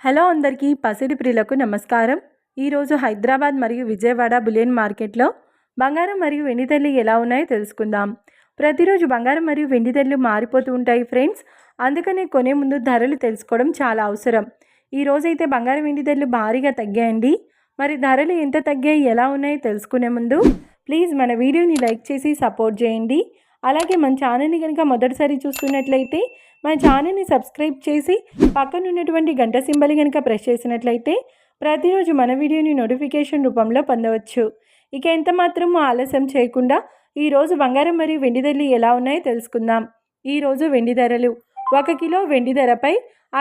Hello అందరికీ పసిడి ప్రియులకు నమస్కారం. ఈరోజు హైదరాబాద్ మరియు విజయవాడ బులియన్ మార్కెట్లో బంగారం మరియు వెండి ధరలు ఎలా ఉన్నాయో తెలుసుకుందాం. ప్రతిరోజు బంగారం మరియు వెండి ధరలు మారిపోతూ ఉంటాయి ఫ్రెండ్స్. అందుకనే కొనే ముందు ధరలు తెలుసుకోవడం చాలా అవసరం. ఈరోజైతే బంగారం వెండి ధరలు భారీగా తగ్గాయండి. మరి ధరలు ఎంత తగ్గాయి, ఎలా ఉన్నాయో తెలుసుకునే ముందు ప్లీజ్ మన వీడియోని లైక్ చేసి సపోర్ట్ చేయండి. అలాగే మన ఛానల్ని కనుక మొదటిసారి చూస్తున్నట్లయితే మన ఛానల్ని సబ్స్క్రైబ్ చేసి పక్కన ఉన్నటువంటి గంట సింబల్ కనుక ప్రెస్ చేసినట్లయితే ప్రతిరోజు మన వీడియోని నోటిఫికేషన్ రూపంలో పొందవచ్చు. ఇక ఎంత మాత్రమూ ఆలస్యం చేయకుండా ఈరోజు బంగారం మరియు వెండి ధరలు ఎలా ఉన్నాయో తెలుసుకుందాం. ఈరోజు వెండి ధరలు 1 కిలో వెండి ధరపై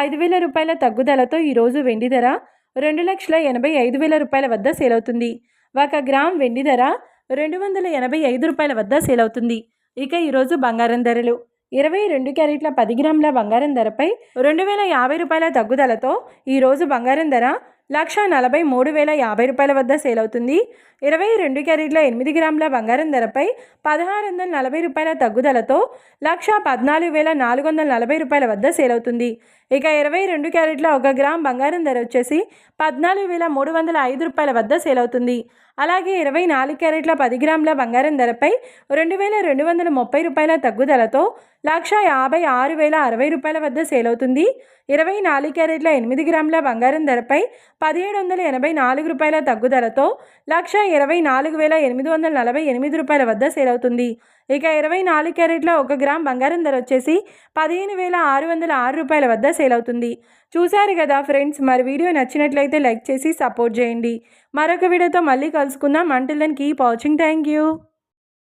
5,000 రూపాయల తగ్గుదలతో ఈరోజు వెండి ధర 2,85,000 రూపాయల వద్ద సేల్ అవుతుంది. 1 గ్రామ్ వెండి ధర 285 రూపాయల వద్ద సేల్ అవుతుంది. ఇక ఈరోజు బంగారం ధరలు 22 క్యారెట్ల 10 గ్రాముల బంగారం ధరపై 2,050 రూపాయల తగ్గుదలతో ఈరోజు బంగారం ధర 1,43,050 రూపాయల వద్ద సేల్ అవుతుంది. 22 క్యారెట్ల 8 గ్రాముల బంగారం ధరపై 1,640 రూపాయల తగ్గుదలతో 1,14,440 రూపాయల వద్ద సేల్ అవుతుంది. ఇక 22 క్యారెట్ల 1 గ్రామ్ బంగారం ధర వచ్చేసి 14,305 రూపాయల వద్ద సేల్ అవుతుంది. అలాగే 24 క్యారెట్ల 10 గ్రాముల బంగారం ధరపై 2,230 రూపాయల తగ్గుదలతో 1,56,060 రూపాయల వద్ద సేల్ అవుతుంది. 24 క్యారెట్ల 8 గ్రాముల బంగారం ధరపై 1,784 రూపాయల తగ్గుదలతో 1,24,848 రూపాయల వద్ద సేల్ అవుతుంది. ఇక 24 క్యారెట్ల 1 గ్రామ్ బంగారం ధర వచ్చేసి 15,606 రూపాయల వద్ద సేల్ అవుతుంది. చూశారు కదా ఫ్రెండ్స్, మరి వీడియో నచ్చినట్లయితే లైక్ చేసి సపోర్ట్ చేయండి. మరొక వీడియోతో మళ్ళీ కలుసుకుందాం. Until then keep watching. Thank you.